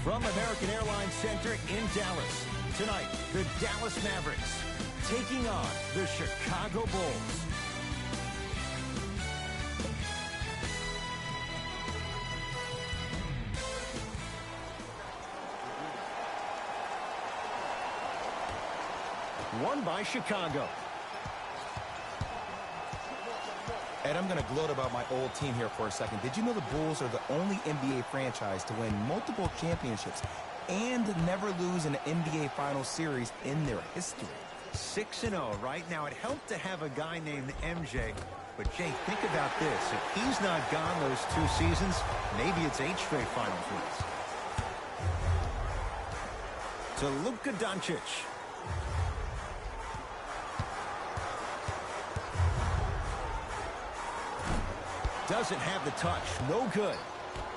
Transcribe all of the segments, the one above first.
From American Airlines Center in Dallas, tonight, the Dallas Mavericks taking on the Chicago Bulls. Won by Chicago. Ed, I'm going to gloat about my old team here for a second. Did you know the Bulls are the only NBA franchise to win multiple championships and never lose an NBA Finals series in their history? 6-0 right now. It helped to have a guy named MJ. But, Jay, think about this. If he's not gone those 2 seasons, maybe it's 8 straight Finals wins. To Luka Doncic. Doesn't have the touch. No good.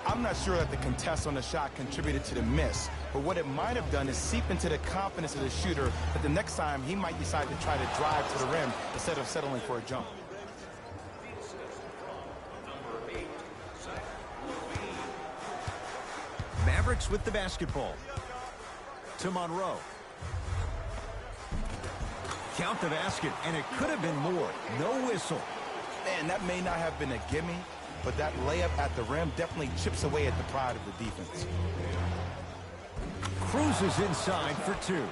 I'm not sure that the contest on the shot contributed to the miss, but what it might have done is seep into the confidence of the shooter that the next time he might decide to try to drive to the rim instead of settling for a jump. Mavericks with the basketball. To Monroe. Count the basket, and it could have been more. No whistle. Man, that may not have been a gimme, but that layup at the rim definitely chips away at the pride of the defense. Cruises inside for 2.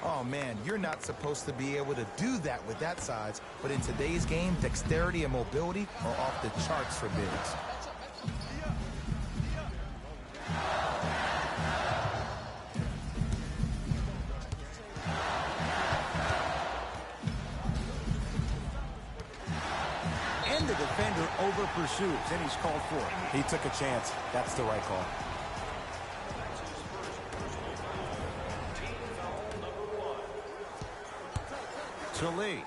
Oh, man, you're not supposed to be able to do that with that size, but in today's game, dexterity and mobility are off the charts for bigs. And the defender over pursues, and he's called for it. He took a chance. That's the right call. To Lee.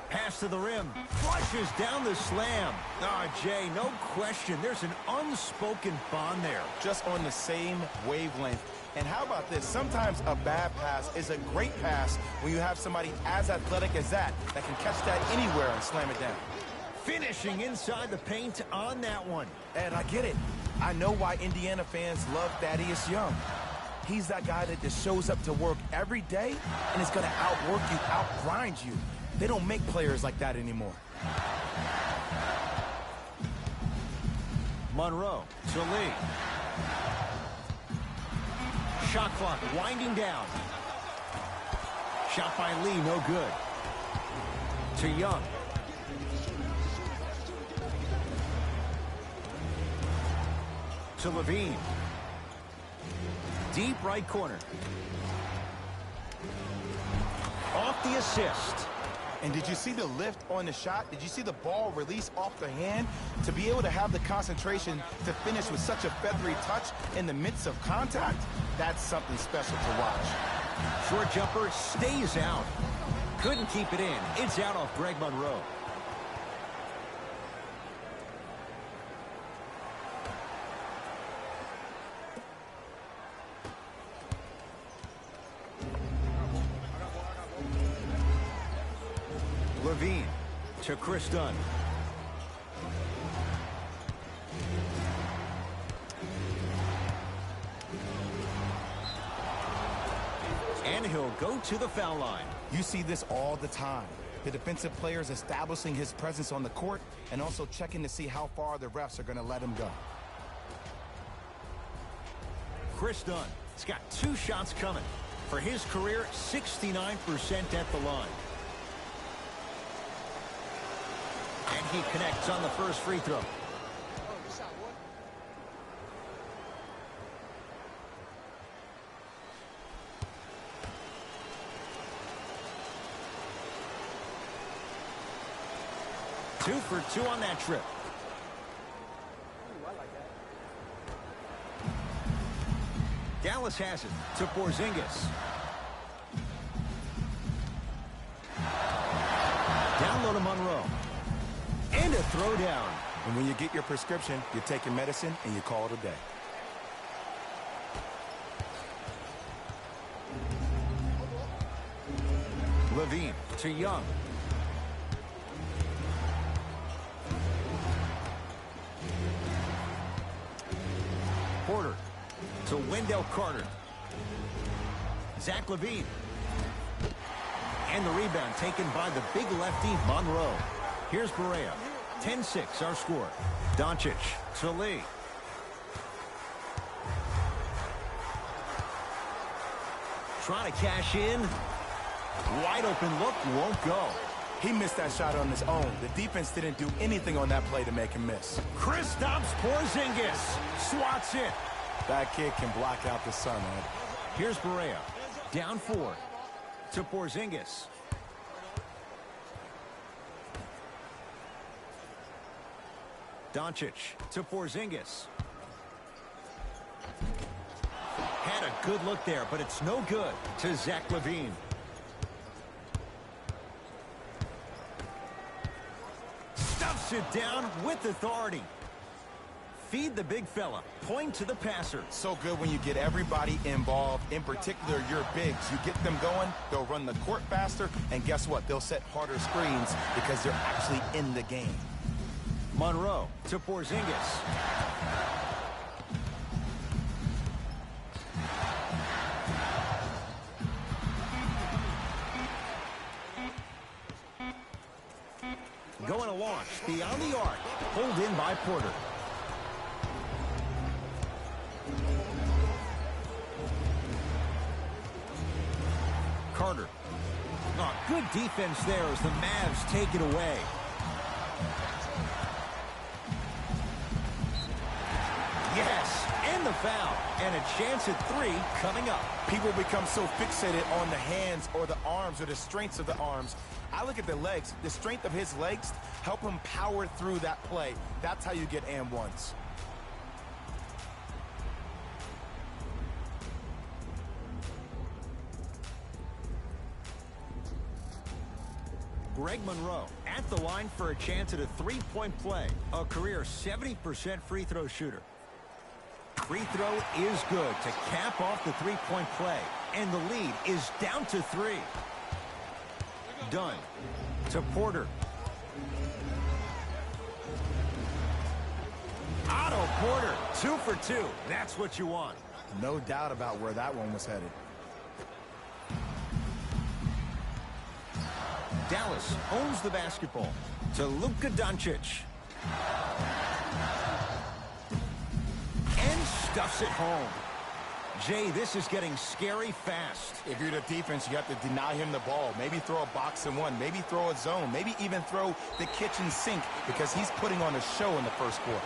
Pass to the rim. Flushes down the slam. Jay, no question. There's an unspoken bond there. Just on the same wavelength. And how about this? Sometimes a bad pass is a great pass when you have somebody as athletic as that can catch that anywhere and slam it down. Finishing inside the paint on that one. And I get it. I know why Indiana fans love Thaddeus Young. He's that guy that just shows up to work every day and is going to outwork you, outgrind you. They don't make players like that anymore. Monroe to Lee. Shot clock winding down. Shot by Lee, no good. To Young. To Levine. Deep right corner. Off the assist. And did you see the lift on the shot? Did you see the ball release off the hand? To be able to have the concentration to finish with such a feathery touch in the midst of contact, that's something special to watch. Short jumper stays out. Couldn't keep it in. It's out off Greg Monroe. Levine to Chris Dunn. And he'll go to the foul line. You see this all the time. The defensive players establishing his presence on the court and also checking to see how far the refs are going to let him go. Chris Dunn has got 2 shots coming. For his career, 69% at the line. And he connects on the first free throw. Two for 2 on that trip. Dallas has it to Porzingis. Down low to Monroe. And a throwdown. And when you get your prescription, you take your medicine and you call it a day. Levine to Young. Porter to Wendell Carter. Zach LaVine. And the rebound taken by the big lefty, Monroe. Here's Barea. 10-6 our score. Doncic to Lee. Trying to cash in. Wide open look, won't go. He missed that shot on his own. The defense didn't do anything on that play to make him miss. Kristaps Porzingis swats it. That kid can block out the sun, man. Here's Barea. Down 4 to Porzingis. Doncic to Porzingis. Had a good look there, but it's no good to Zach LaVine. Stuffs it down with authority. Feed the big fella. Point to the passer. So good when you get everybody involved, in particular your bigs. You get them going, they'll run the court faster, and guess what? They'll set harder screens because they're actually in the game. Monroe to Porzingis. Going to launch beyond the arc. Pulled in by Porter. Carter. Oh, good defense there as the Mavs take it away. Yes, and the foul. And a chance at 3 coming up. People become so fixated on the hands or the arms or the strengths of the arms. I look at the legs. The strength of his legs help him power through that play. That's how you get and ones. Greg Monroe at the line for a chance at a three-point play. A career 70% free throw shooter. Free throw is good to cap off the three-point play. And the lead is down to 3. Dunn to Porter. Otto Porter, 2 for 2. That's what you want. No doubt about where that one was headed. Dallas owns the basketball to Luka Doncic. And stuffs it home. Jay, this is getting scary fast. If you're the defense, you have to deny him the ball. Maybe throw a box and one. Maybe throw a zone. Maybe even throw the kitchen sink because he's putting on a show in the first quarter.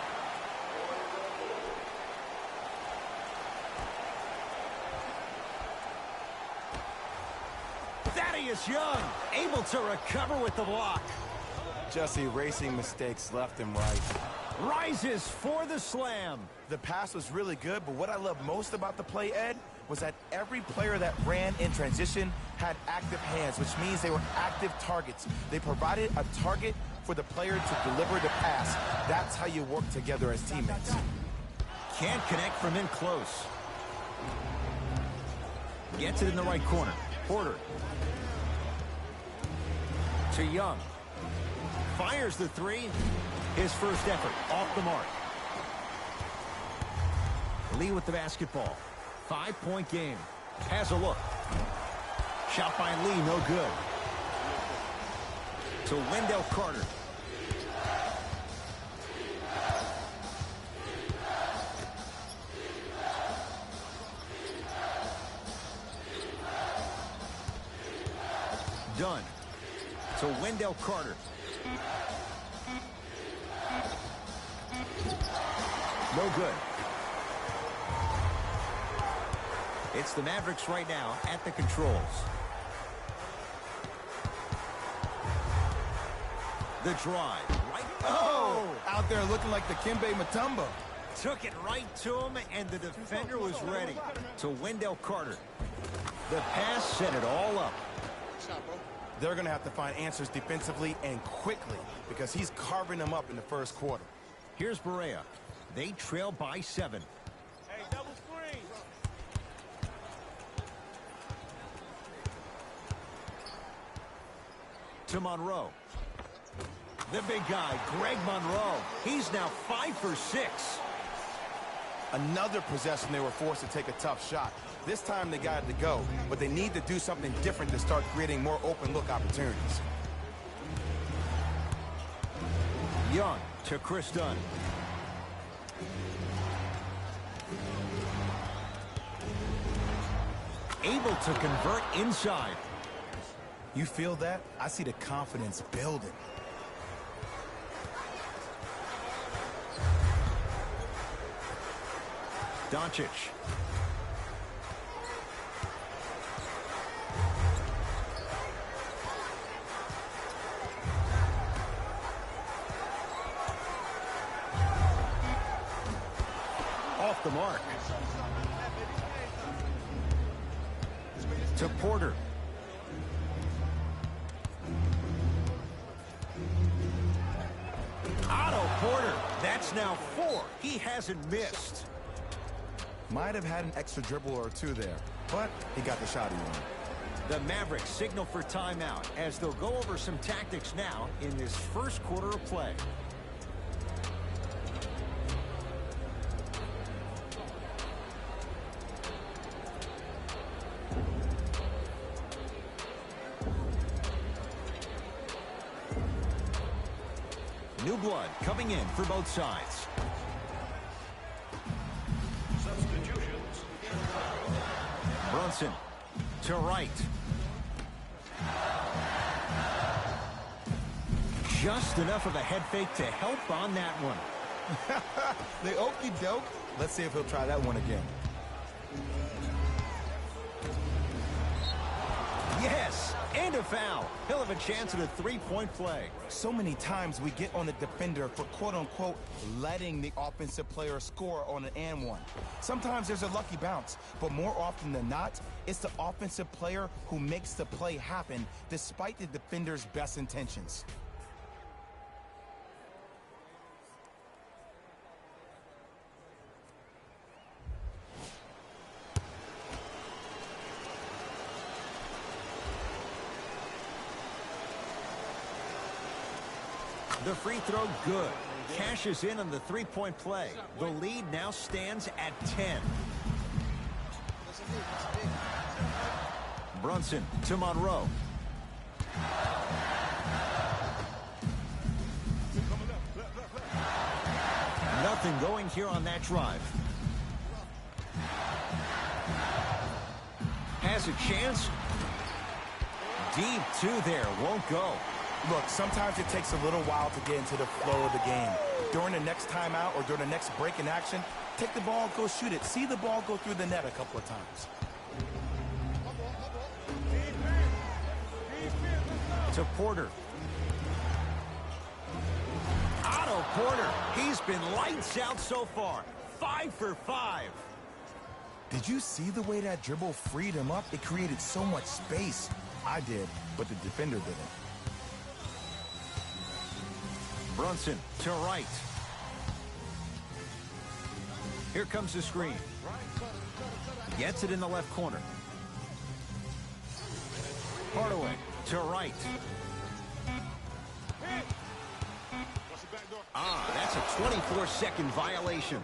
Thaddeus Young able to recover with the block. Just erasing mistakes left and right. Rises for the slam. The pass was really good, but what I love most about the play, Ed, was that every player that ran in transition had active hands, which means they were active targets. They provided a target for the player to deliver the pass. That's how you work together as teammates. Can't connect from in close. Gets it in the right corner. Porter. To Young. Fires the 3. His first effort off the mark. Lee with the basketball. 5-point game. Has a look. Shot by Lee, no good. To Wendell Carter. Dunn. To Wendell Carter. No good. It's the Mavericks right now at the controls. The drive. Right. Oh! Out there looking like the Kimbe Mutombo. Took it right to him, and the defender was ready. To Wendell Carter. The pass set it all up. They're going to have to find answers defensively and quickly because he's carving them up in the first quarter. Here's Barea. They trail by 7. Hey, double screen. To Monroe. The big guy, Greg Monroe. He's now 5 for 6. Another possession they were forced to take a tough shot. This time they got it to go, but they need to do something different to start creating more open look opportunities. Young to Chris Dunn. Able to convert inside. You feel that? I see the confidence building. Doncic. Off the mark. To Porter. Otto Porter. That's now 4. He hasn't missed. Might have had an extra dribble or two there, but he got the shot he wanted. The Mavericks signal for timeout as they'll go over some tactics now in this first quarter of play. New blood coming in for both sides. Substitutions. Brunson to Wright. Just enough of a head fake to help on that one. They okey doke. Let's see if he'll try that one again. Yes, and a foul. He'll have a chance at a three-point play. So many times we get on the defender for quote-unquote letting the offensive player score on an and one. Sometimes there's a lucky bounce, but more often than not, it's the offensive player who makes the play happen despite the defender's best intentions. The free throw good. Cashes in on the three-point play. The lead now stands at 10. Brunson to Monroe. Nothing going here on that drive. Has a chance. Deep two there. Won't go. Look, sometimes it takes a little while to get into the flow of the game. During the next timeout or during the next break in action, take the ball, go shoot it. See the ball go through the net a couple of times. To Porter. Otto Porter. He's been lights out so far. 5 for 5. Did you see the way that dribble freed him up? It created so much space. I did, but the defender didn't. Brunson to Wright. Here comes the screen. Gets it in the left corner. Hardaway to Wright. That's a 24-second violation.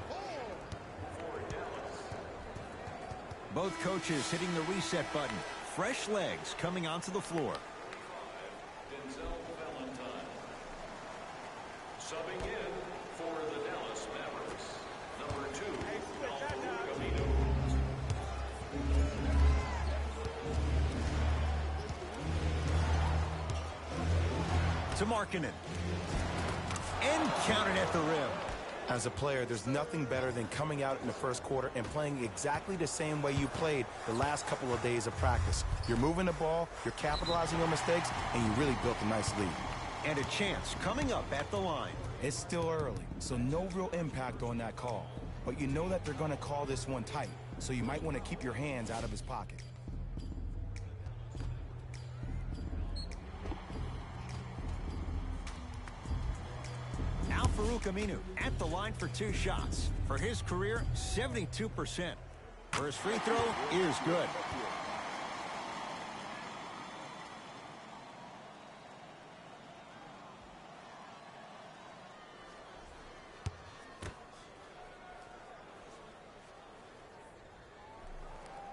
Both coaches hitting the reset button. Fresh legs coming onto the floor. Subbing in for the Dallas Mavericks, number 2, Al To Markkanen. And counted at the rim. As a player, there's nothing better than coming out in the first quarter and playing exactly the same way you played the last couple of days of practice. You're moving the ball, you're capitalizing on mistakes, and you really built a nice lead. And a chance coming up at the line. It's still early, so no real impact on that call. But you know that they're going to call this one tight, so you might want to keep your hands out of his pocket. Al-Farouq Aminu at the line for 2 shots. For his career, 72%. First free throw is good.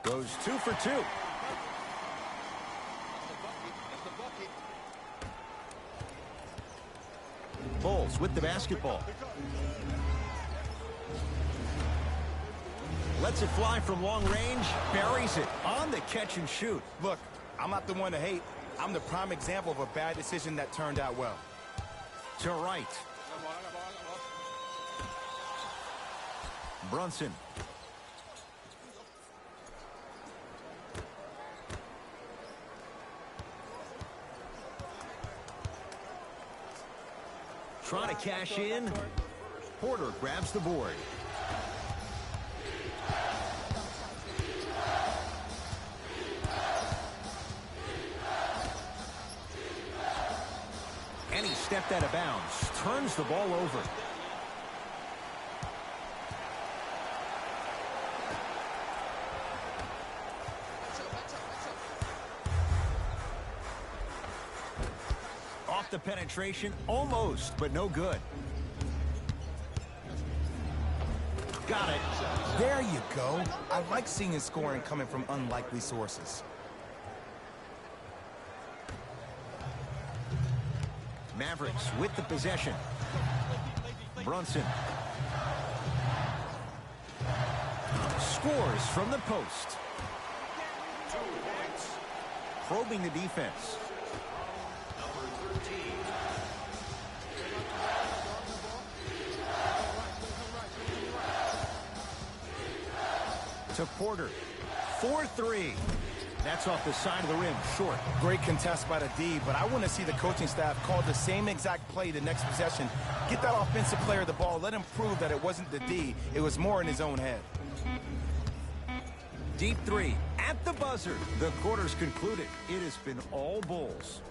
Goes 2 for 2. Bulls with the basketball. Lets it fly from long range. Buries it on the catch and shoot. Look, I'm not the one to hate. I'm the prime example of a bad decision that turned out well. To right. Brunson. Trying to cash in. Porter grabs the board. And he stepped out of bounds. Turns the ball over. Off the penetration, almost, but no good. Got it. There you go. I like seeing scoring coming from unlikely sources. Mavericks with the possession. Brunson. Scores from the post. 2 points. Probing the defense. Number 13. To Porter. 4-3. That's off the side of the rim, short. Great contest by the D, but I want to see the coaching staff call the same exact play the next possession. Get that offensive player the ball. Let him prove that it wasn't the D. It was more in his own head. Deep three at the buzzer. The quarter's concluded. It has been all Bulls.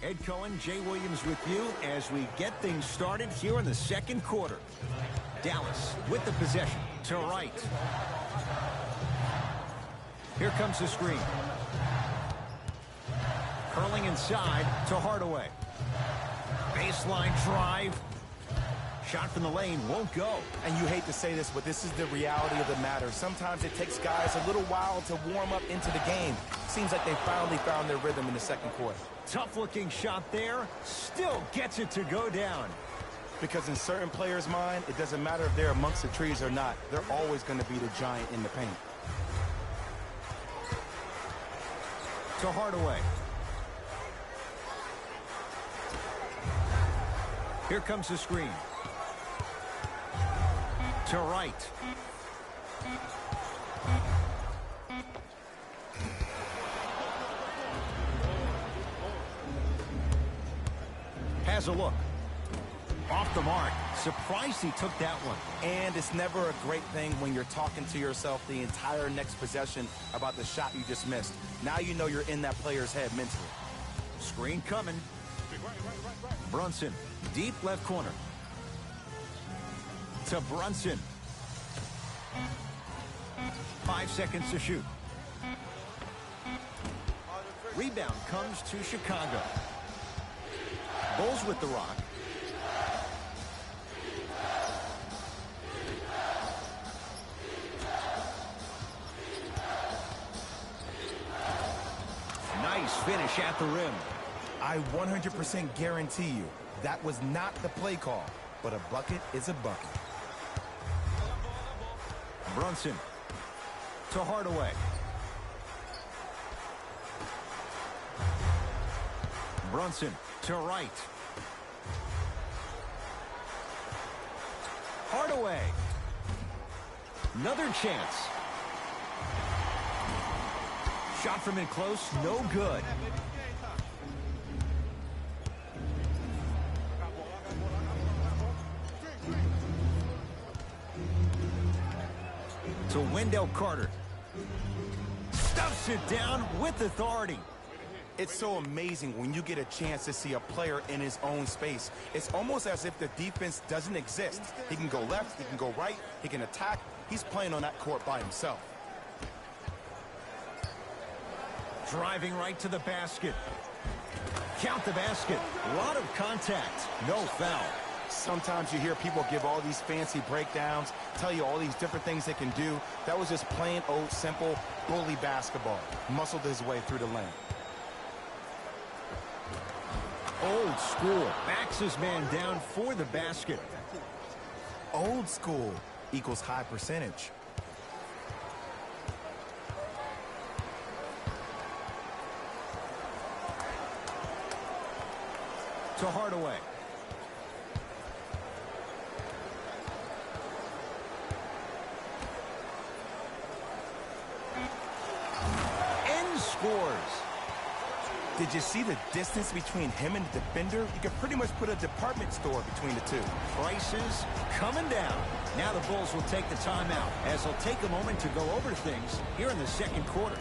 Ed Cohen, Jay Williams with you as we get things started here in the second quarter. Dallas with the possession to right. Here comes the screen. Curling inside to Hardaway. Baseline drive. Shot from the lane won't go. And you hate to say this, but this is the reality of the matter. Sometimes it takes guys a little while to warm up into the game. Seems like they finally found their rhythm in the second quarter. Tough-looking shot there. Still gets it to go down. Because in certain players' mind, it doesn't matter if they're amongst the trees or not. They're always going to be the giant in the paint. To Hardaway. Here comes the screen. To right. Has a look. Off the mark. Surprised he took that one. And it's never a great thing when you're talking to yourself the entire next possession about the shot you just missed. Now you know you're in that player's head mentally. Screen coming. Brunson, deep left corner. To Brunson. 5 seconds to shoot. Rebound comes to Chicago. Bulls with the rock. Nice finish at the rim. I 100% guarantee you that was not the play call, but a bucket is a bucket. Brunson to Hardaway. Brunson to right. Hardaway. Another chance. Shot from in close, no good. To Wendell Carter. Stuffs Stuffs it down with authority. It's so amazing when you get a chance to see a player in his own space. It's almost as if the defense doesn't exist. He can go left, he can go right, he can attack. He's playing on that court by himself. Driving right to the basket. Count the basket. A lot of contact. No foul. Sometimes you hear people give all these fancy breakdowns, tell you all these different things they can do. That was just plain old simple bully basketball. Muscled his way through the lane. Old school. Backs his man down for the basket. Old school equals high percentage. To Hardaway. And scores. Did you see the distance between him and the defender? You could pretty much put a department store between the two. Prices coming down. Now the Bulls will take the timeout as they'll take a moment to go over things here in the second quarter.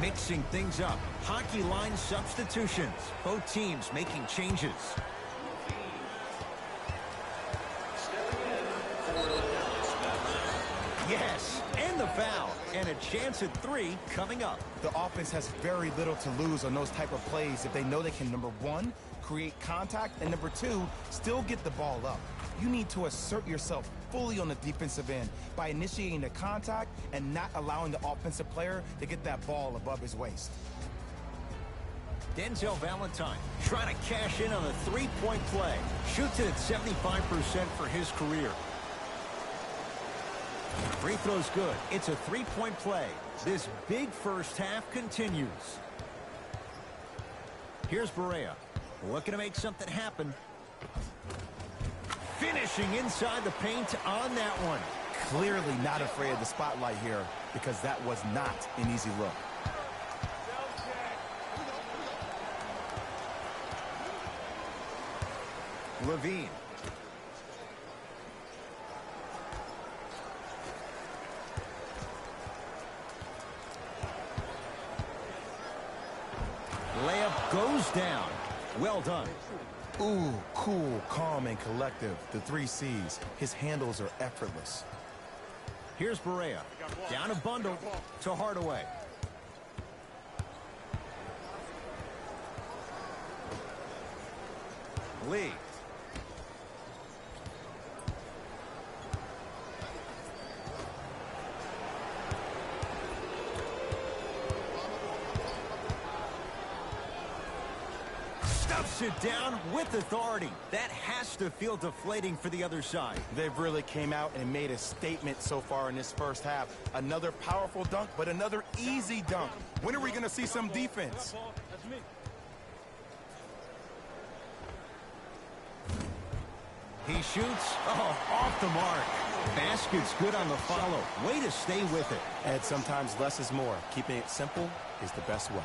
Mixing things up. Hockey line substitutions. Both teams making changes. Yes, and the foul. And a chance at 3 coming up. The offense has very little to lose on those type of plays if they know they can, number one, create contact, and number two, still get the ball up. You need to assert yourself fully on the defensive end by initiating the contact and not allowing the offensive player to get that ball above his waist. Denzel Valentine trying to cash in on a three-point play. Shoots it at 75% for his career. Free throw's good. It's a three-point play. This big first half continues. Here's Barea. Looking to make something happen. Finishing inside the paint on that one. Clearly not afraid of the spotlight here because that was not an easy look. Levine. Layup goes down. Well done. Ooh, cool, calm, and collective. The 3 C's. His handles are effortless. Here's Barea. Down a bundle to Hardaway. Lee. Stuffs it down with authority. That has to feel deflating for the other side. They've really came out and made a statement so far in this first half. Another powerful dunk, but another easy dunk. When are we going to see some defense? He shoots. Oh, off the mark. Basket's good on the follow. Way to stay with it. And sometimes less is more. Keeping it simple is the best way.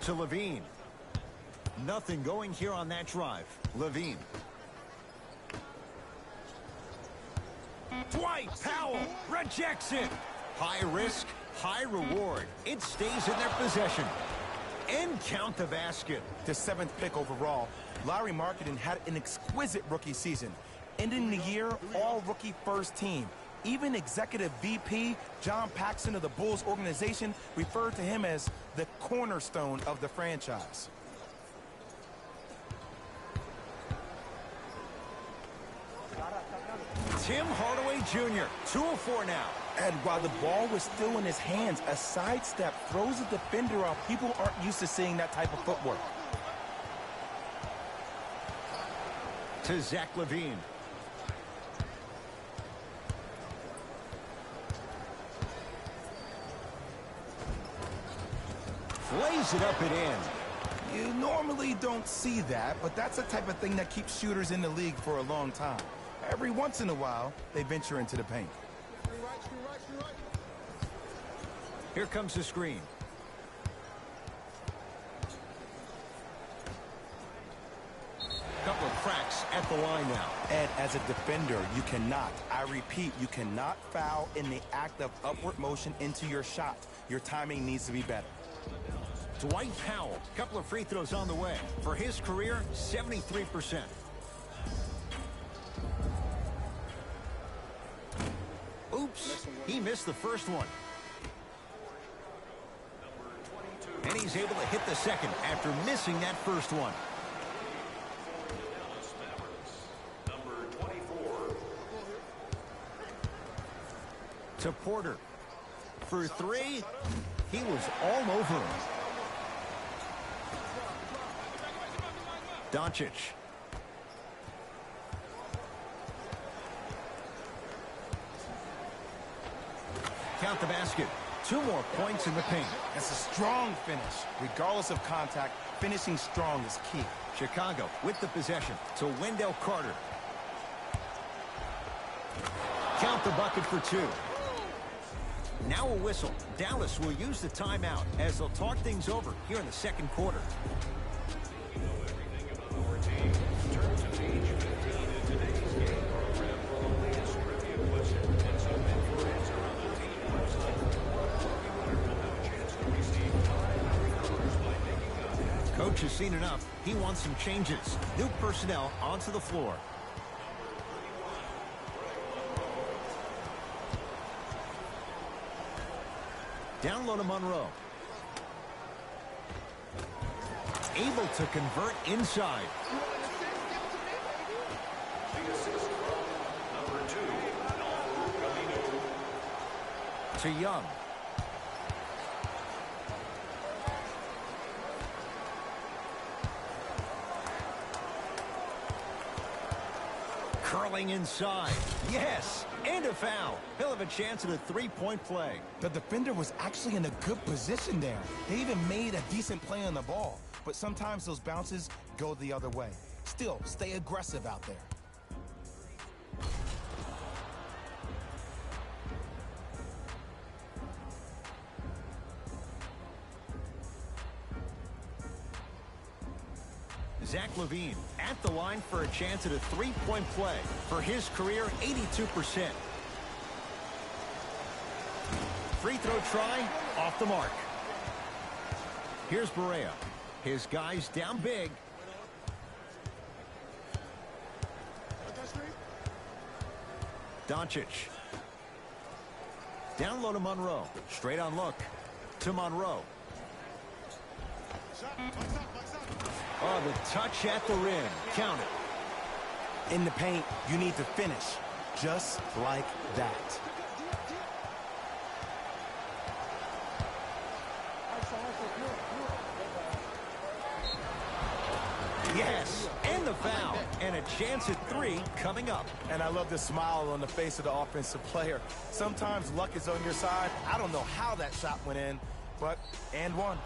To Levine. Nothing going here on that drive. Levine. Dwight Powell rejects it. High risk, high reward. It stays in their possession. And count the basket. The 7th pick overall, Lauri Markkanen had an exquisite rookie season. Ending the year, all-rookie first team. Even executive VP John Paxson of the Bulls organization referred to him as the cornerstone of the franchise. Tim Hardaway Jr., 2 of 4 now. And while the ball was still in his hands, a sidestep throws a defender off. People aren't used to seeing that type of footwork. To Zach Levine. Lays it up and in. You normally don't see that, but that's the type of thing that keeps shooters in the league for a long time. Every once in a while, they venture into the paint. Here comes the screen. Couple of cracks at the line now. Ed, as a defender, you cannot, I repeat, you cannot foul in the act of upward motion into your shot. Your timing needs to be better. Dwight Powell, couple of free throws on the way. For his career, 73%. Oops, he missed the first one. And he's able to hit the second after missing that first one. Number 24. To Porter. For three, he was all over him. Doncic. Count the basket. 2 more points in the paint. That's a strong finish. Regardless of contact, finishing strong is key. Chicago with the possession to Wendell Carter. Count the bucket for 2. Now a whistle. Dallas will use the timeout as they'll talk things over here in the second quarter. Coach has seen enough. He wants some changes. New personnel onto the floor. Down low to Monroe. Able to convert inside. Number 2. To Young. Curling inside. Yes, and a foul. He'll have a chance at a three-point play. The defender was actually in a good position there. They even made a decent play on the ball. But sometimes those bounces go the other way. Still, stay aggressive out there. Zach LaVine at the line for a chance at a three-point play. For his career, 82%. Free throw try, off the mark. Here's Barea. His guys down big. Doncic. Down low to Monroe. Straight on look. To Monroe. Oh, the touch at the rim. Count it. In the paint, you need to finish. Just like that. Yes, and the foul. And a chance at 3 coming up. And I love the smile on the face of the offensive player. Sometimes luck is on your side. I don't know how that shot went in, but and one.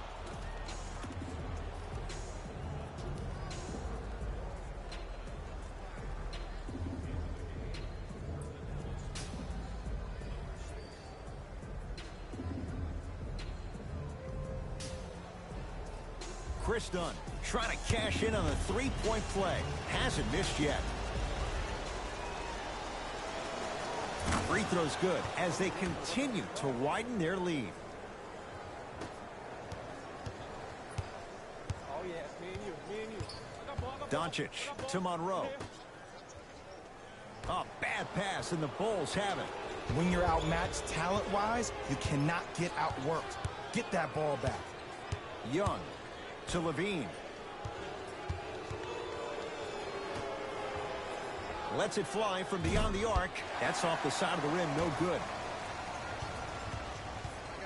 Chris Dunn trying to cash in on a three-point play. Hasn't missed yet. Free throw's good as they continue to widen their lead. Oh, yeah, it's me and you. Doncic to Monroe. Oh, bad pass, and the Bulls have it. When you're outmatched talent-wise, you cannot get outworked. Get that ball back. Young to LaVine. Lets it fly from beyond the arc. That's off the side of the rim, no good. I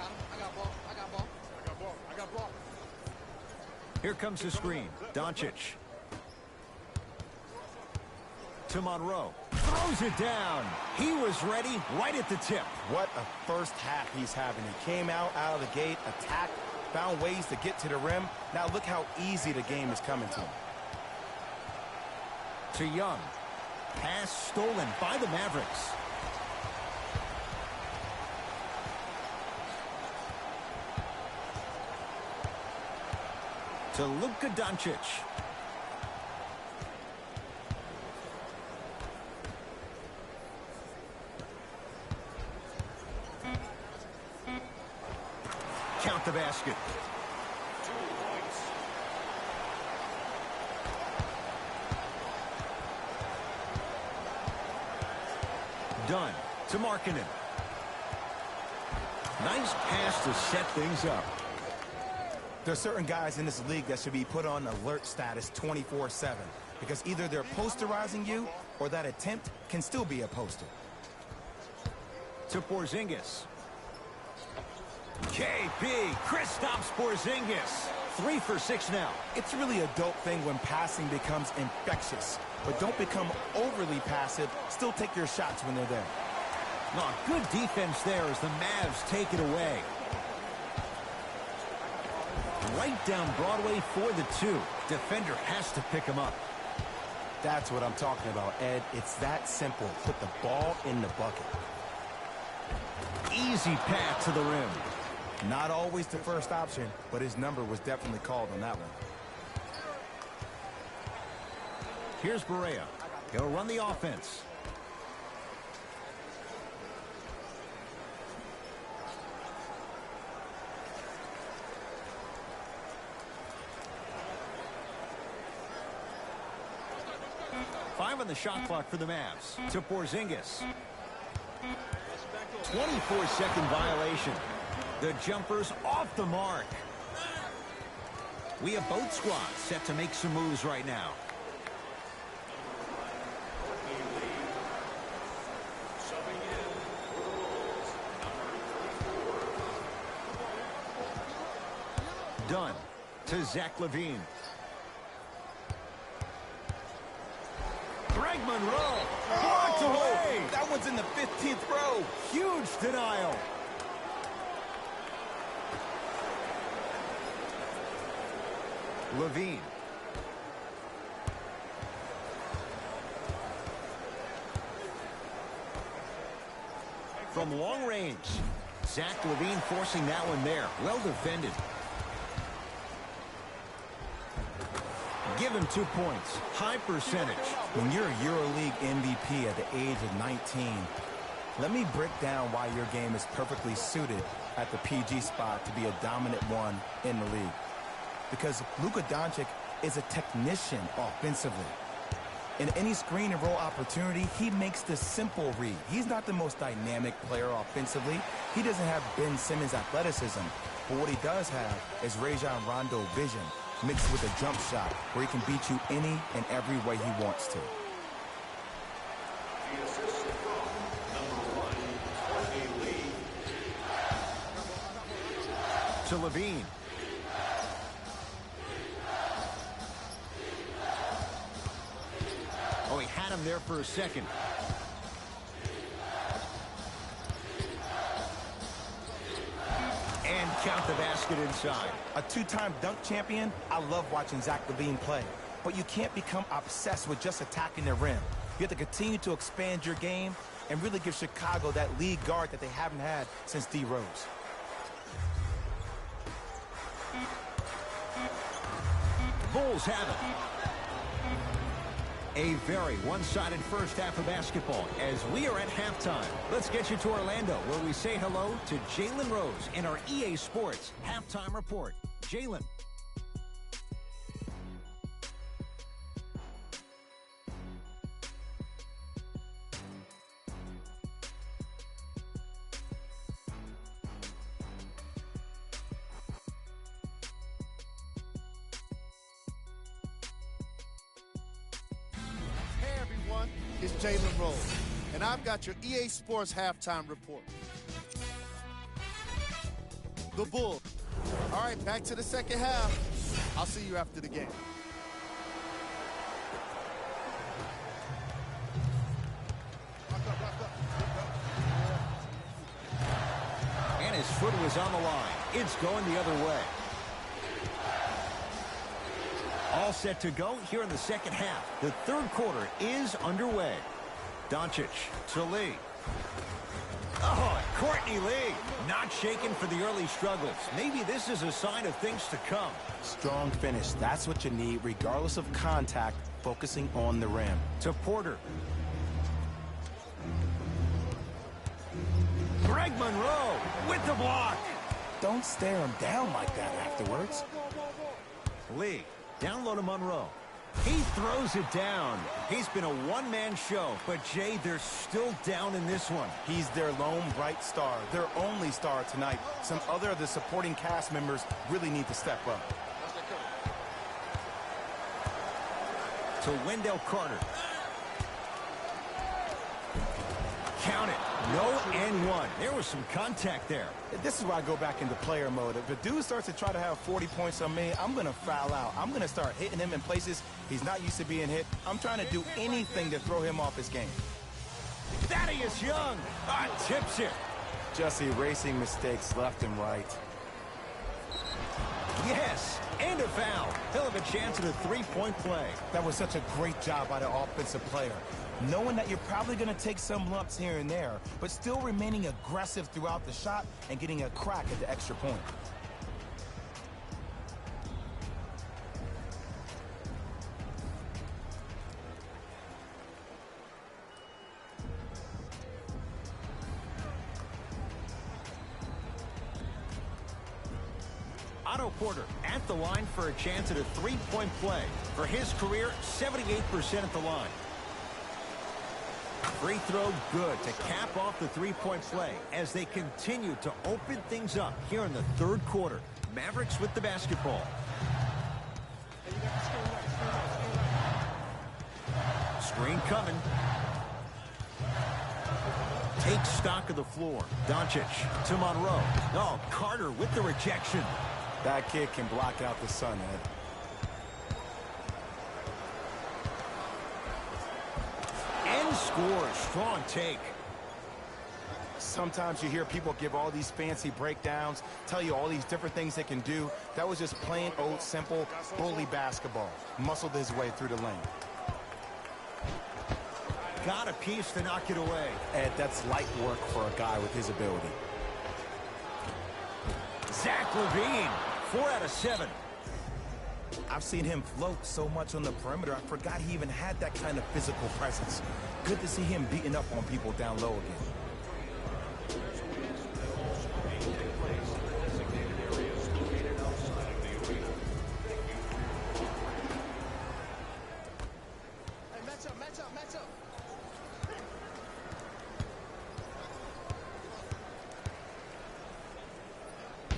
got ball. Here comes the screen. Doncic. To Monroe. Throws it down. He was ready right at the tip. What a first half he's having. He came out of the gate, attacked, found ways to get to the rim. Now look how easy the game is coming to him. To Young. Pass stolen by the Mavericks. To Luka Doncic. Count the basket. 2 points. Dunn to Markkanen. Nice pass to set things up. There are certain guys in this league that should be put on alert status 24/7 because either they're posterizing you or that attempt can still be a poster. To Porzingis. KP, Kristaps Porzingis. 3 for 6 now. It's really a dope thing when passing becomes infectious, but don't become overly passive. Still take your shots when they're there. Oh, good defense there as the Mavs take it away. Right down Broadway for the 2. Defender has to pick him up. That's what I'm talking about, Ed. It's that simple. Put the ball in the bucket. Easy path to the rim. Not always the first option, but his number was definitely called on that one. Here's Barea. He'll run the offense. Five on the shot clock for the Mavs. To Porzingis. 24-second violation. The jumper's off the mark. We have both squads set to make some moves right now. Dunn to Zach LaVine. Greg Monroe blocked away. That one's in the 15th row. Huge denial. LaVine. From long range. Zach LaVine forcing that one there. Well defended. Give him 2 points. High percentage. When you're a EuroLeague MVP at the age of 19, let me break down why your game is perfectly suited at the PG spot to be a dominant one in the league. Because Luka Doncic is a technician offensively. In any screen and roll opportunity, he makes the simple read. He's not the most dynamic player offensively. He doesn't have Ben Simmons' athleticism. But what he does have is Rajon Rondo vision mixed with a jump shot where he can beat you any and every way he wants to. The assist from number 1, Courtney Lee. To LaVine. Oh, he had him there for a second. And count the basket inside. A two-time dunk champion, I love watching Zach LaVine play. But you can't become obsessed with just attacking the rim. You have to continue to expand your game and really give Chicago that lead guard that they haven't had since D. Rose. Bulls have it. A very one-sided first half of basketball as we are at halftime. Let's get you to Orlando where we say hello to Jalen Rose in our EA Sports Halftime Report. Jalen. It's Jalen Rose, and I've got your EA Sports Halftime Report. The Bulls. All right, back to the second half. I'll see you after the game. And his foot was on the line. It's going the other way. All set to go here in the second half. The third quarter is underway. Doncic to Lee. Oh, Courtney Lee not shaken for the early struggles. Maybe this is a sign of things to come. Strong finish. That's what you need, regardless of contact, focusing on the rim. To Porter. Greg Monroe with the block. Don't stare him down like that afterwards. Lee, down low to Monroe. He throws it down. He's been a one-man show, but Jay, they're still down in this one. He's their lone bright star, their only star tonight. Some other of the supporting cast members really need to step up. To Wendell Carter. Count it. No and one. There was some contact there. This is why I go back into player mode. If a dude starts to try to have 40 points on me, I'm going to foul out. I'm going to start hitting him in places he's not used to being hit. I'm trying to do anything to throw him off his game. Thaddeus Young tips it. Just erasing mistakes left and right. Yes, and a foul. He'll have a chance at a three-point play. That was such a great job by the offensive player. Knowing that you're probably going to take some lumps here and there, but still remaining aggressive throughout the shot and getting a crack at the extra point. Otto Porter at the line for a chance at a three-point play. For his career, 78% at the line. Free throw good to cap off the three-point play as they continue to open things up here in the third quarter. Mavericks with the basketball. Screen coming. Take stock of the floor. Doncic to Monroe. Oh, Carter with the rejection. That kid can block out the sun, Ed. And scores. Strong take. Sometimes you hear people give all these fancy breakdowns, tell you all these different things they can do. That was just plain old simple bully basketball. Muscled his way through the lane. Got a piece to knock it away. Ed, that's light work for a guy with his ability. Zach LaVine, 4 out of 7. I've seen him float so much on the perimeter, I forgot he even had that kind of physical presence. Good to see him beating up on people down low again. Hey, match up, match up, match up.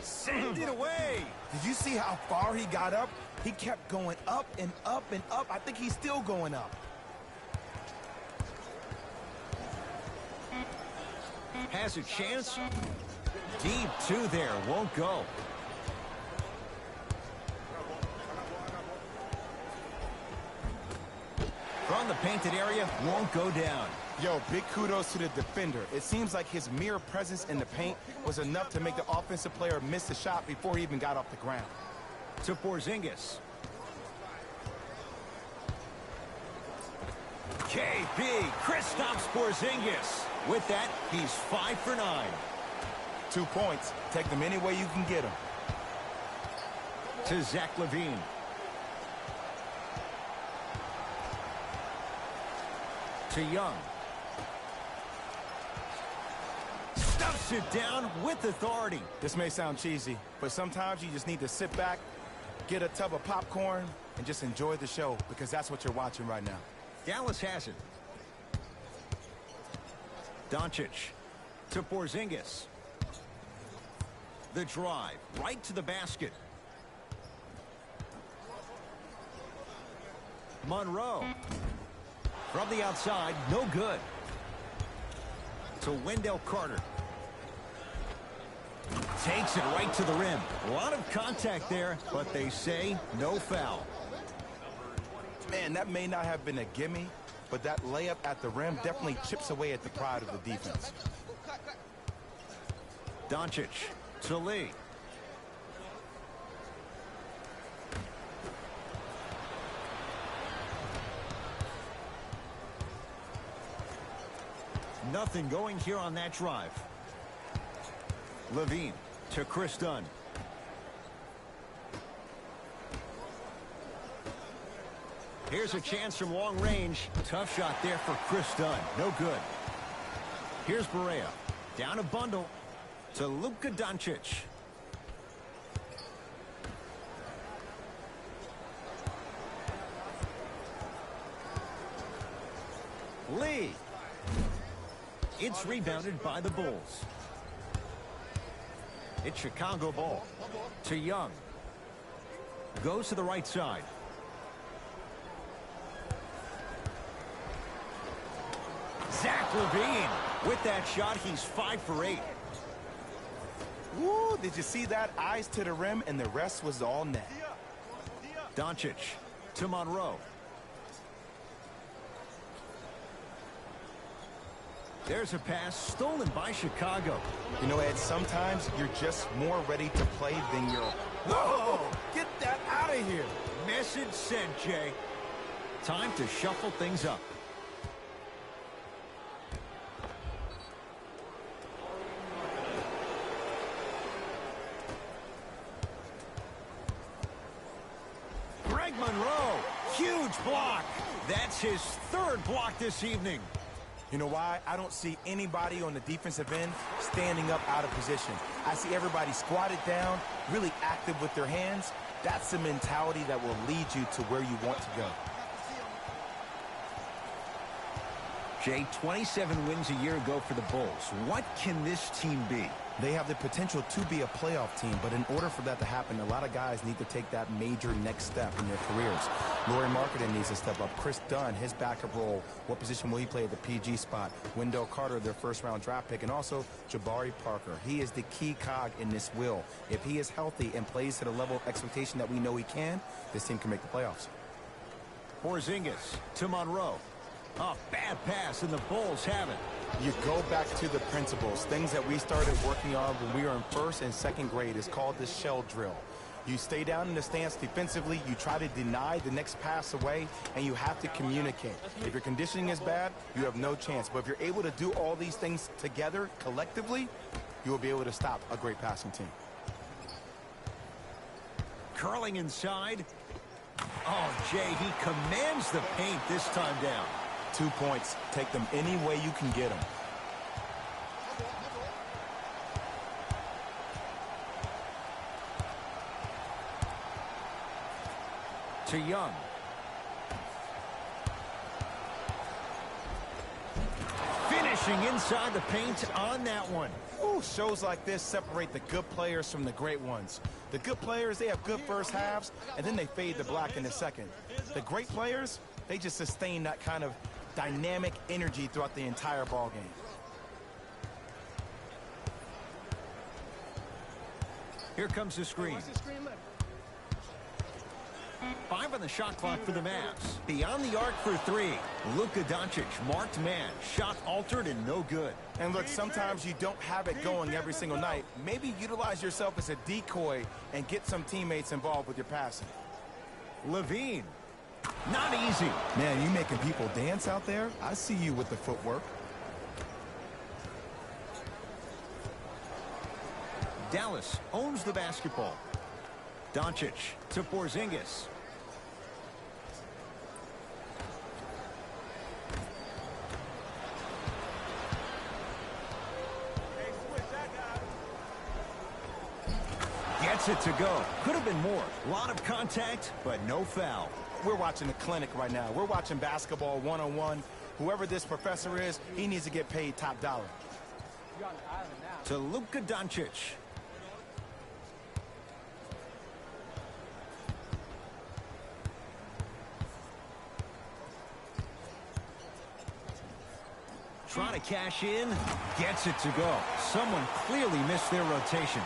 Send it away. Did you see how far he got up? He kept going up and up and up. I think he's still going up. Has a chance. Deep two there. Won't go. From the painted area. Won't go down. Yo, big kudos to the defender. It seems like his mere presence in the paint was enough to make the offensive player miss the shot before he even got off the ground. To Porzingis. KB, Kristaps Porzingis. With that, he's 5 for 9. 2 points. Take them any way you can get them. To Zach LaVine. To Young. Stuffs it down with authority. This may sound cheesy, but sometimes you just need to sit back, get a tub of popcorn, and just enjoy the show, because that's what you're watching right now. Dallas has it. Doncic to Porzingis. The drive right to the basket. Monroe. From the outside, no good. To Wendell Carter. Takes it right to the rim. A lot of contact there, but they say no foul. Man, that may not have been a gimme, but that layup at the rim definitely chips away at the pride of the defense. Doncic to Lee. Nothing going here on that drive. Levine to Chris Dunn. Here's a chance from long range. Tough shot there for Chris Dunn. No good. Here's Barea. Down a bundle to Luka Doncic. Lee. It's rebounded by the Bulls. It's Chicago ball. To Young. Goes to the right side. Zach LaVine. With that shot, he's 5 for 8. Woo, did you see that? Eyes to the rim, and the rest was all net. Doncic to Monroe. There's a pass stolen by Chicago. You know, Ed, sometimes you're just more ready to play than you're... Whoa! Get that out of here! Message sent, Jay. Time to shuffle things up. Greg Monroe, huge block. That's his 3rd block this evening. You know why? I don't see anybody on the defensive end standing up out of position. I see everybody squatted down, really active with their hands. That's the mentality that will lead you to where you want to go. Jay, 27 wins a year ago for the Bulls. What can this team be? They have the potential to be a playoff team, but in order for that to happen, a lot of guys need to take that major next step in their careers. Lauri Markkanen needs to step up. Chris Dunn, his backup role. What position will he play at the PG spot? Wendell Carter, their first-round draft pick, and also Jabari Parker. He is the key cog in this wheel. If he is healthy and plays to the level of expectation that we know he can, this team can make the playoffs. Porzingis to Monroe. A bad pass, and the Bulls have it. You go back to the principles. Things that we started working on when we were in 1st and 2nd grade is called the shell drill. You stay down in the stance defensively, you try to deny the next pass away, and you have to communicate. If your conditioning is bad, you have no chance. But if you're able to do all these things together, collectively, you will be able to stop a great passing team. Curling inside. Oh, Jay, he commands the paint this time down. 2 points. Take them any way you can get them. To Young. Finishing inside the paint on that one. Ooh, shows like this separate the good players from the great ones. The good players, they have good first halves, and then they fade to black in the second. The great players, they just sustain that kind of dynamic energy throughout the entire ball game. Here comes the screen. 5 on the shot clock for the Mavs. Beyond the arc for 3. Luka Doncic, marked man. Shot altered and no good. And look, sometimes you don't have it going every single night. Maybe utilize yourself as a decoy and get some teammates involved with your passing. Levine. Not easy. Man, you making people dance out there? I see you with the footwork. Dallas owns the basketball. Doncic to Porzingis. Gets it to go. Could have been more. A lot of contact, but no foul. We're watching a clinic right now. We're watching basketball one-on-one. Whoever this professor is, he needs to get paid top dollar. To Luka Doncic. Trying to cash in. Gets it to go. Someone clearly missed their rotation.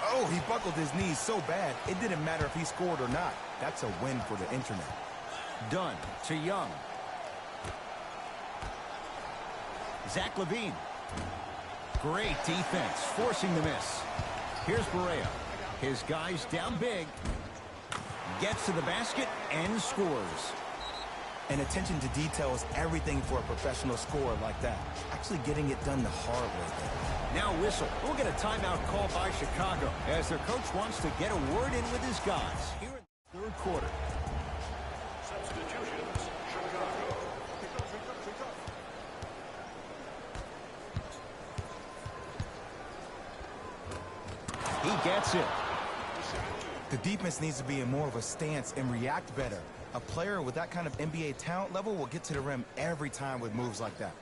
Oh, he buckled his knees so bad, it didn't matter if he scored or not. That's a win for the internet. Dunn to Young. Zach LaVine. Great defense, forcing the miss. Here's Barea. His guys down big. Gets to the basket and scores. And attention to detail is everything for a professional scorer like that. Actually getting it done the hard way there. Now whistle. We'll get a timeout call by Chicago as their coach wants to get a word in with his guys here in the third quarter. Substitutions, Chicago. He gets it. The defense needs to be in more of a stance and react better. A player with that kind of NBA talent level will get to the rim every time with moves like that.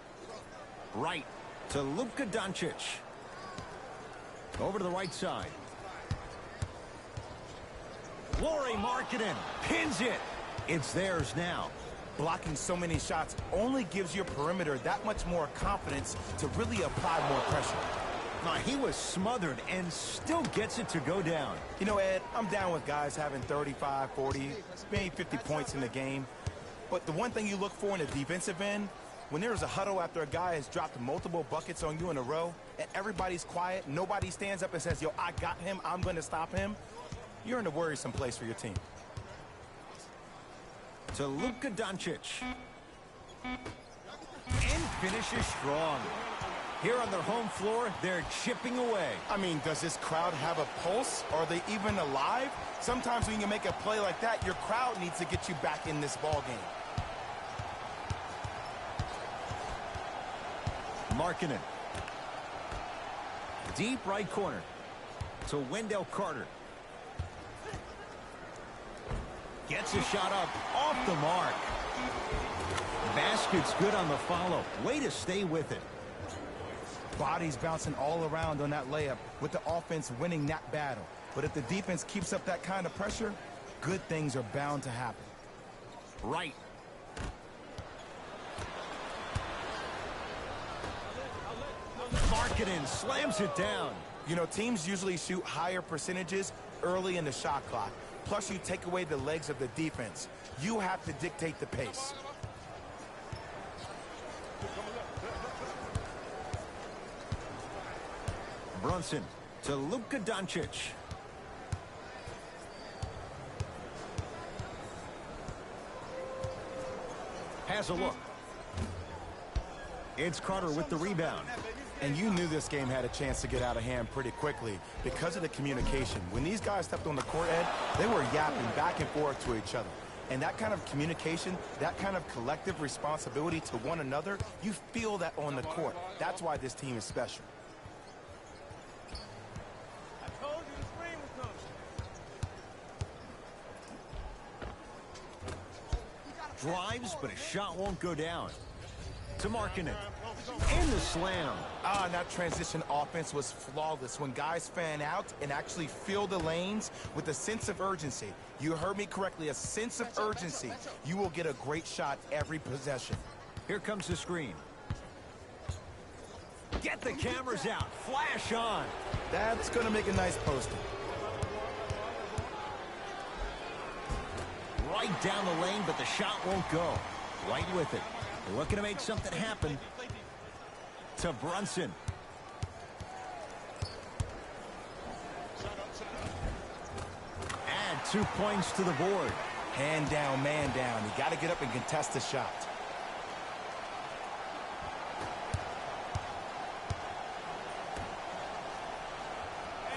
Right to Luka Doncic. Over to the right side. Lauri Markkanen pins it. It's theirs now. Blocking so many shots only gives your perimeter that much more confidence to really apply more pressure. He was smothered and still gets it to go down. You know, Ed, I'm down with guys having 35, 40, maybe 50 points in the game. But the one thing you look for in the defensive end, when there's a huddle after a guy has dropped multiple buckets on you in a row, and everybody's quiet, nobody stands up and says, yo, I got him, I'm going to stop him, you're in a worrisome place for your team. To Luka Doncic. And finishes strong. Here on their home floor, they're chipping away. I mean, does this crowd have a pulse? Are they even alive? Sometimes when you make a play like that, your crowd needs to get you back in this ball game. Markkanen. Deep right corner to Wendell Carter. Gets a shot up off the mark. Basket's good on the follow. Way to stay with it. Bodies bouncing all around on that layup with the offense winning that battle. But if the defense keeps up that kind of pressure, good things are bound to happen. Right. Markkanen slams it down. You know, teams usually shoot higher percentages early in the shot clock. Plus, you take away the legs of the defense. You have to dictate the pace. Brunson to Luka Doncic. Has a look. It's Carter with the rebound. And you knew this game had a chance to get out of hand pretty quickly because of the communication. When these guys stepped on the court, Ed, they were yapping back and forth to each other. And that kind of communication, that kind of collective responsibility to one another, you feel that on the court. That's why this team is special. Drives, but a shot won't go down. To Markkanen. And the slam. And that transition offense was flawless when guys fan out and actually fill the lanes with a sense of urgency. You heard me correctly, a sense of urgency. You will get a great shot every possession. Here comes the screen. Get the cameras out. Flash on. That's going to make a nice poster. Right down the lane, but the shot won't go. Right with it. They're looking to make something happen. To Brunson. Add 2 points to the board. Hand down, man down. You got to get up and contest the shot.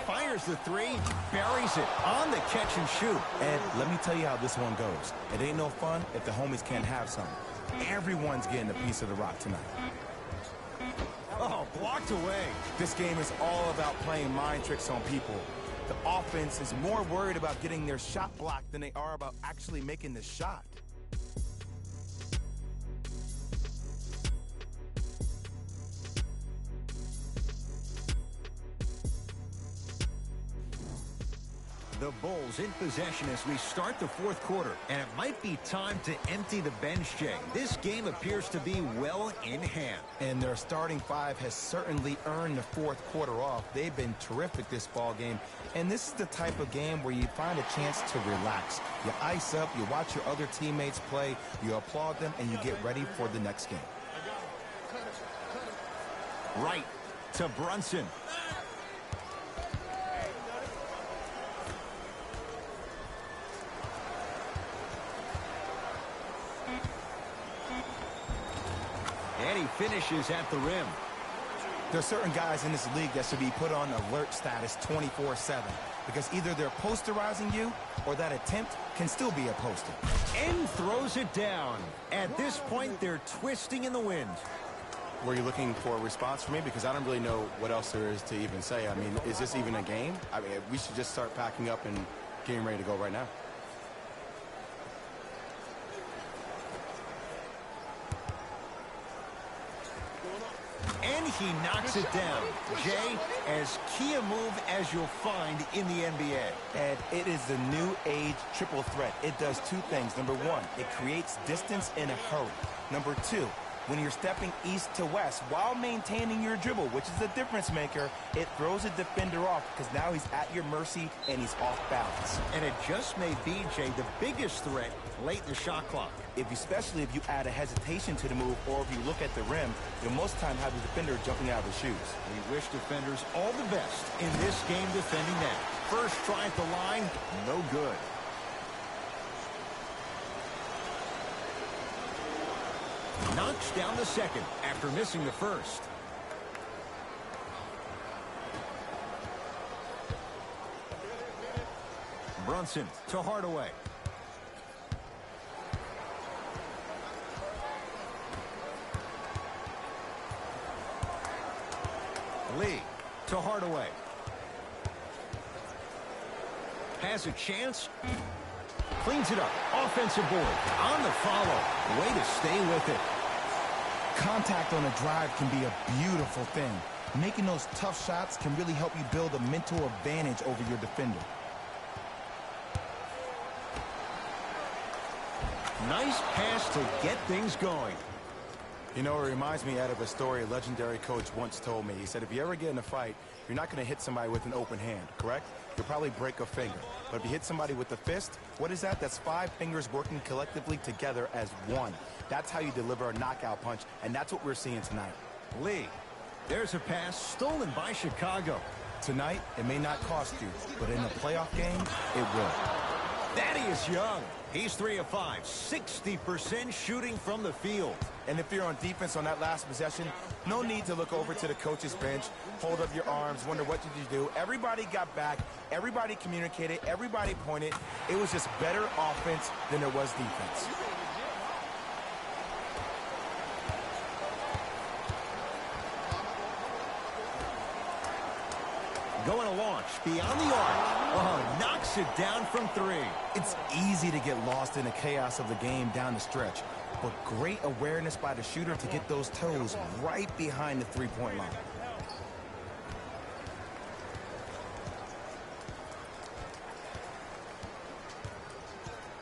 Fires the three, buries it on the catch and shoot. And let me tell you how this one goes. It ain't no fun if the homies can't have some. Everyone's getting a piece of the rock tonight. Oh, blocked away. This game is all about playing mind tricks on people. The offense is more worried about getting their shot blocked than they are about actually making the shot. The Bulls in possession as we start the fourth quarter. And it might be time to empty the bench, Jay. This game appears to be well in hand. And their starting five has certainly earned the fourth quarter off. They've been terrific this ball game. And this is the type of game where you find a chance to relax. You ice up, you watch your other teammates play, you applaud them, and you get ready for the next game. Right to Brunson. And he finishes at the rim. There are certain guys in this league that should be put on alert status 24/7 because either they're posterizing you or that attempt can still be a poster. And throws it down. At this point, they're twisting in the wind. Were you looking for a response from me? Because I don't really know what else there is to even say. I mean, is this even a game? I mean, we should just start packing up and getting ready to go right now. And he knocks it down. Jay, as key a move as you'll find in the NBA. And it is the new age triple threat. It does two things. Number one, it creates distance in a hurry. Number two, when you're stepping east to west while maintaining your dribble, which is a difference maker, it throws a defender off because now he's at your mercy and he's off balance. And it just may be, Jay, the biggest threat late in the shot clock. Especially if you add a hesitation to the move or if you look at the rim, you'll most of the time have the defender jumping out of his shoes. We wish defenders all the best in this game defending that. First try at the line, no good. Knocks down the second after missing the first. Brunson to Hardaway. Lee to Hardaway. Has a chance. Cleans it up. Offensive board. On the follow. Way to stay with it. Contact on a drive can be a beautiful thing. Making those tough shots can really help you build a mental advantage over your defender. Nice pass to get things going. You know, it reminds me out of a story a legendary coach once told me. He said, if you ever get in a fight, you're not going to hit somebody with an open hand, correct? You'll probably break a finger. But if you hit somebody with the fist, what is that? That's 5 fingers working collectively together as one. That's how you deliver a knockout punch, and that's what we're seeing tonight. Lee, there's a pass stolen by Chicago. Tonight, it may not cost you, but in a playoff game, it will. Thaddeus Young. He's 3 of 5, 60% shooting from the field. And if you're on defense on that last possession, no need to look over to the coach's bench, hold up your arms, wonder what did you do. Everybody got back, everybody communicated, everybody pointed. It was just better offense than there was defense. Going to launch beyond the arc. Oh, knocks it down from 3. It's easy to get lost in the chaos of the game down the stretch, but great awareness by the shooter to get those toes right behind the three-point line.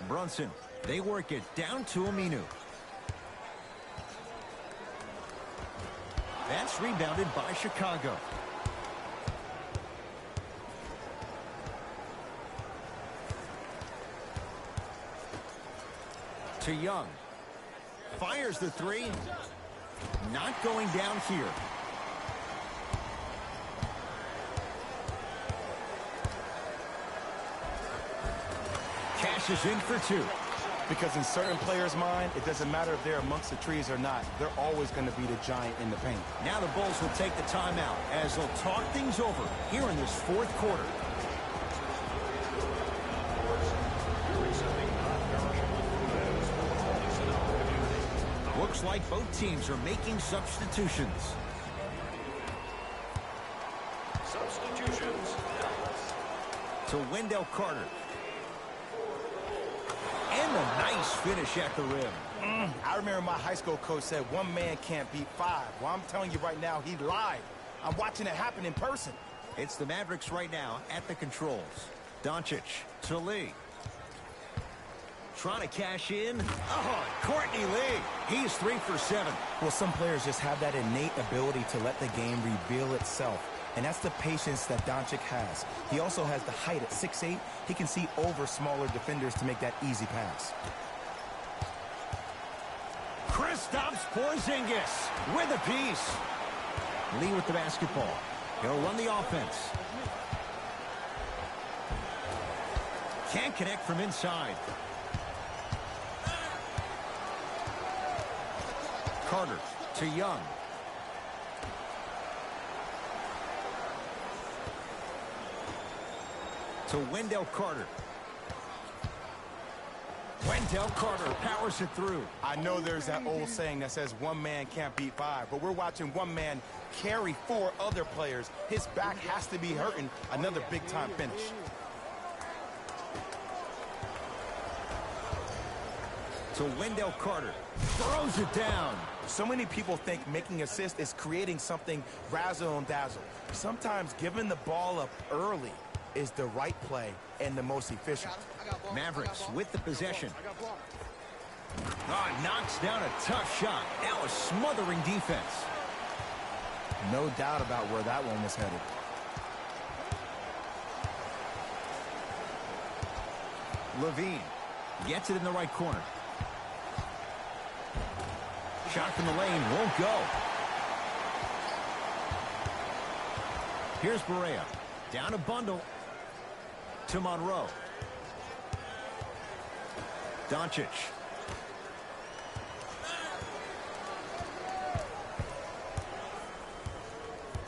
Brunson, they work it down to Aminu. That's rebounded by Chicago. To Young. Fires the 3. Not going down here. Cashes in for 2. Because in certain players' mind, it doesn't matter if they're amongst the trees or not. They're always going to be the giant in the paint. Now the Bulls will take the timeout as they'll talk things over here in this 4th quarter. Looks like both teams are making substitutions. Substitutions. To Wendell Carter. And a nice finish at the rim. I remember my high school coach said 1 man can't beat 5. Well, I'm telling you right now, he lied. I'm watching it happen in person. It's the Mavericks right now at the controls. Doncic to Lee. Trying to cash in. Oh, Courtney Lee. He's 3 for 7. Well, some players just have that innate ability to let the game reveal itself. And that's the patience that Doncic has. He also has the height at 6'8". He can see over smaller defenders to make that easy pass. Kristaps Porzingis with a piece. Lee with the basketball. He'll run the offense. Can't connect from inside. Carter To Young. To Wendell Carter. Wendell Carter powers it through. I know there's that old saying that says one man can't beat five, but we're watching one man carry four other players. His back has to be hurting. Another big-time finish. To Wendell Carter. Throws it down. So many people think making assists is creating something razzle and dazzle. Sometimes giving the ball up early is the right play and the most efficient. Mavericks with the possession. Knocks down a tough shot. Now a smothering defense. No doubt about where that one was headed. Levine gets it in the right corner. Shot from the lane won't go. Here's Barea. Down a bundle. To Monroe. Doncic.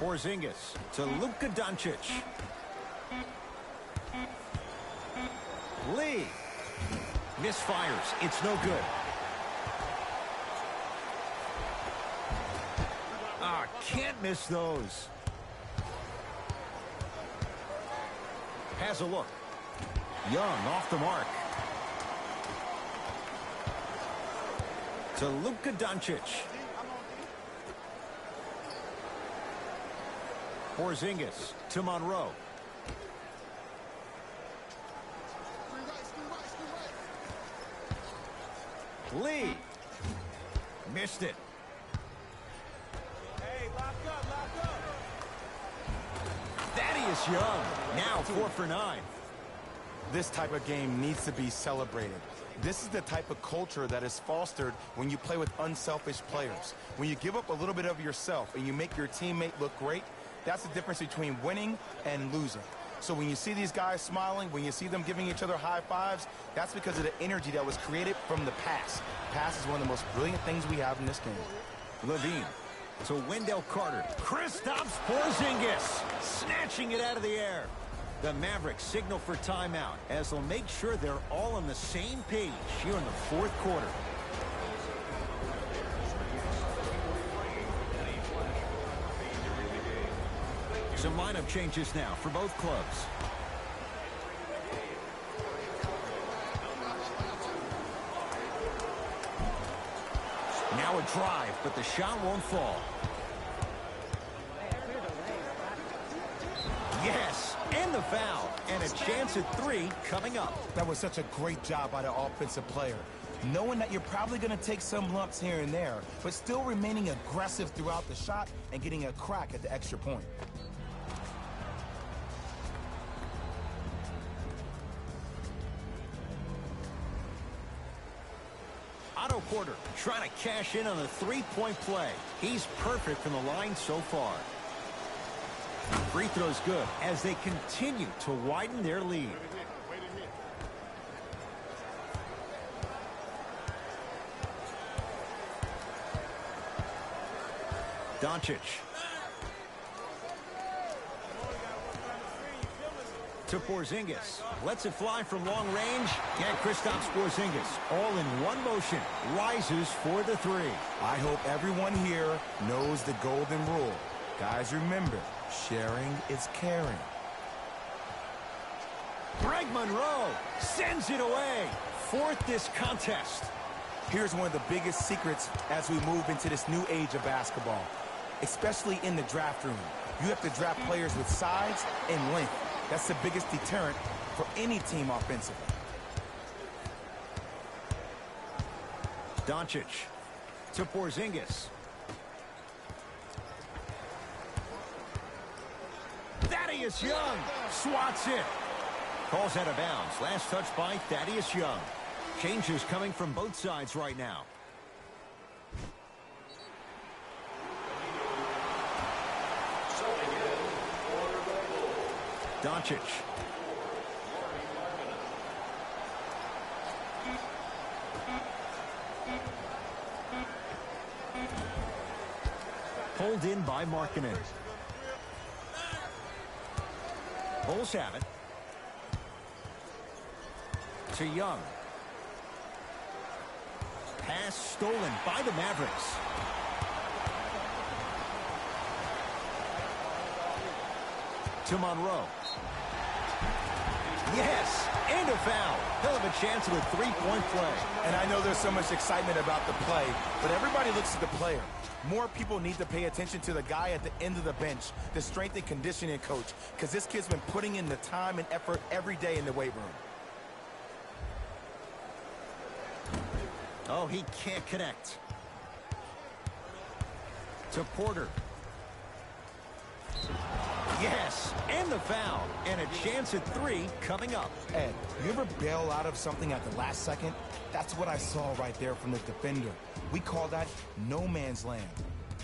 Porzingis to Luka Doncic. Lee. Misfires. It's no good. Can't miss those. Has a look. Young off the mark. To Luka Doncic. Porzingis to Monroe. Lee. Missed it. Thaddeus Young, now 4 for 9. This type of game needs to be celebrated. This is the type of culture that is fostered when you play with unselfish players. When you give up a little bit of yourself and you make your teammate look great, that's the difference between winning and losing. So when you see these guys smiling, when you see them giving each other high fives, that's because of the energy that was created from the pass. Pass is one of the most brilliant things we have in this game. Levine to Wendell Carter. Kristaps Porzingis snatching it out of the air. The Mavericks signal for timeout as they'll make sure they're all on the same page here in the fourth quarter. Some lineup changes now for both clubs. Now a drive, but the shot won't fall. Yes, and the foul, and a chance at 3 coming up. That was such a great job by the offensive player. Knowing that you're probably going to take some lumps here and there, but still remaining aggressive throughout the shot and getting a crack at the extra point. Otto Porter trying to cash in on the three-point play. He's perfect from the line so far. Free throw's good as they continue to widen their lead. Doncic. To Porzingis. Lets it fly from long range. And Kristaps Porzingis, all in one motion, rises for the 3. I hope everyone here knows the golden rule. Guys, remember, sharing is caring. Greg Monroe sends it away. Fourth this contest. Here's one of the biggest secrets as we move into this new age of basketball, especially in the draft room. You have to draft players with size and length. That's the biggest deterrent for any team offensively. Doncic to Porzingis. Thaddeus Young swats it. Calls out of bounds. Last touch by Thaddeus Young. Changes coming from both sides right now. Doncic. Pulled in by Markkanen. Bulls have it. To Young. Pass stolen by the Mavericks. To Monroe. Yes, and a foul. He'll have a chance at a three-point play. And I know there's so much excitement about the play, but everybody looks at the player. More people need to pay attention to the guy at the end of the bench, the strength and conditioning coach, because this kid's been putting in the time and effort every day in the weight room. Oh, he can't connect. To Porter. Yes, and the foul. And a chance at three coming up. Ed, you ever bail out of something at the last second? That's what I saw right there from the defender. We call that no man's land.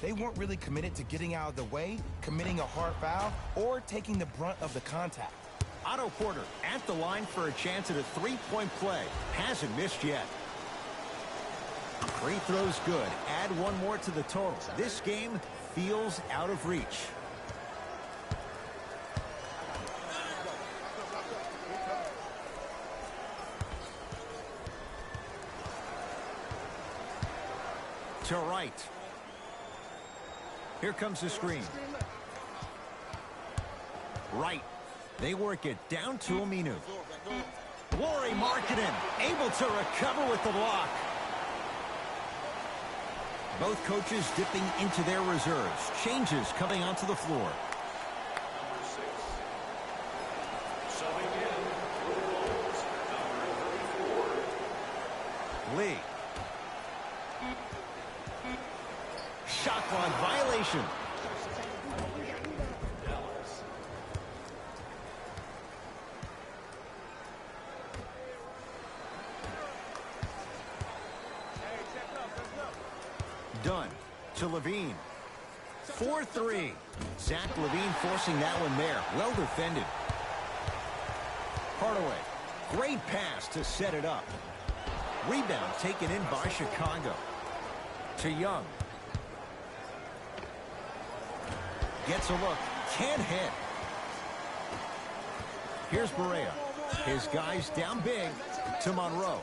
They weren't really committed to getting out of the way, committing a hard foul, or taking the brunt of the contact. Otto Porter at the line for a chance at a three-point play. Hasn't missed yet. Free throw's good. Add one more to the total. This game feels out of reach. To right. Here comes the screen. Right. They work it down to Aminu. Lauri Markkanen able to recover with the block. Both coaches dipping into their reserves. Changes coming onto the floor. Number 6. Subbing in for the Bulls, number 34. Lee. Shot clock violation. Dallas. Dunn to Levine. 4-3. Zach Levine forcing that one there. Well defended. Hardaway. Great pass to set it up. Rebound taken in by Chicago. To Young. Gets a look. Can't hit. Here's Barea. His guys down big. To Monroe.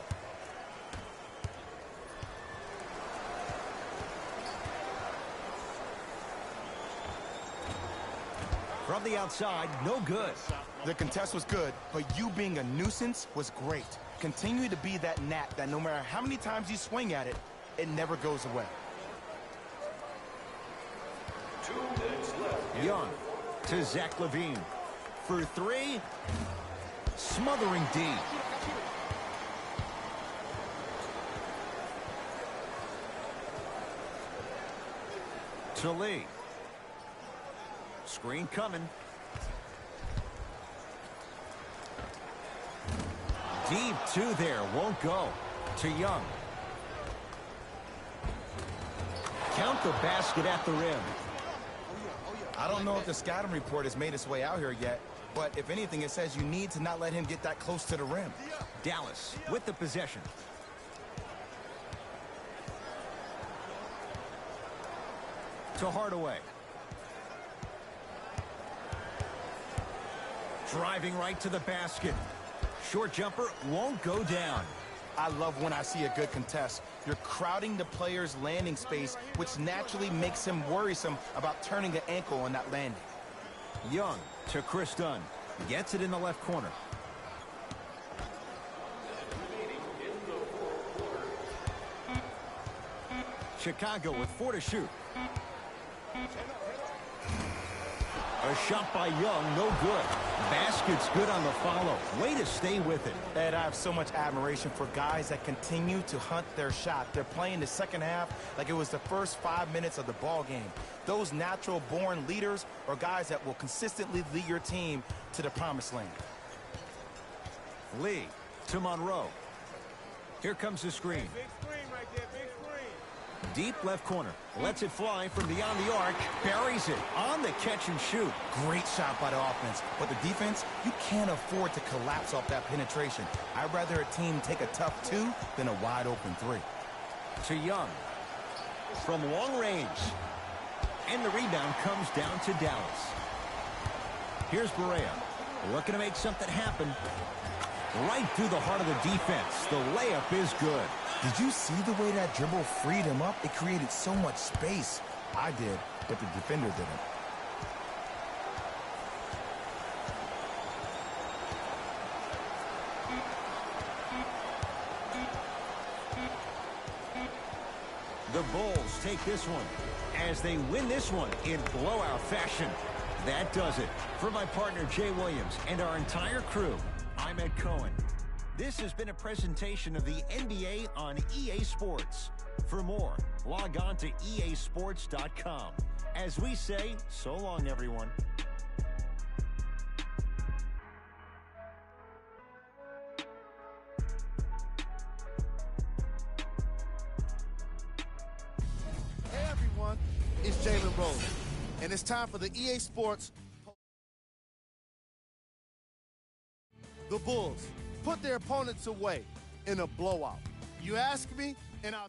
From the outside, no good. The contest was good, but you being a nuisance was great. Continue to be that gnat that no matter how many times you swing at it, it never goes away. 2 minutes left. Young to Zach Levine. For three. Smothering D. To Lee. Screen coming. Deep two there. Won't go. To Young. Count the basket at the rim. I don't know if the scouting report has made its way out here yet, but if anything, it says you need to not let him get that close to the rim. Dallas with the possession. To Hardaway. Driving right to the basket. Short jumper won't go down. I love when I see a good contest. You're crowding the player's landing space, which naturally makes him worrisome about turning the ankle on that landing. Young to Chris Dunn. Gets it in the left corner. Chicago with 4 to shoot. A shot by Young, no good. Basket's good on the follow. Way to stay with it. Ed, I have so much admiration for guys that continue to hunt their shot. They're playing the second half like it was the first 5 minutes of the ball game. Those natural-born leaders are guys that will consistently lead your team to the promised land. Lee to Monroe. Here comes the screen. Big screen right there, big screen. Deep left corner. Lets it fly from beyond the arc. Buries it on the catch and shoot. Great shot by the offense, but the defense, you can't afford to collapse off that penetration. I'd rather a team take a tough 2 than a wide open 3. To Young. From long range. And the rebound comes down to Dallas. Here's Barea, looking to make something happen. Right through the heart of the defense. The layup is good. Did you see the way that dribble freed him up? It created so much space. I did, but the defender didn't. The Bulls take this one as they win this one in blowout fashion. That does it. For my partner, Jay Williams, and our entire crew, I'm Ed Cohen. This has been a presentation of the NBA on EA Sports. For more, log on to easports.com. As we say, so long, everyone. Hey everyone, it's Jalen Rose, and it's time for the EA Sports. The Bulls put their opponents away in a blowout. You ask me, and I'll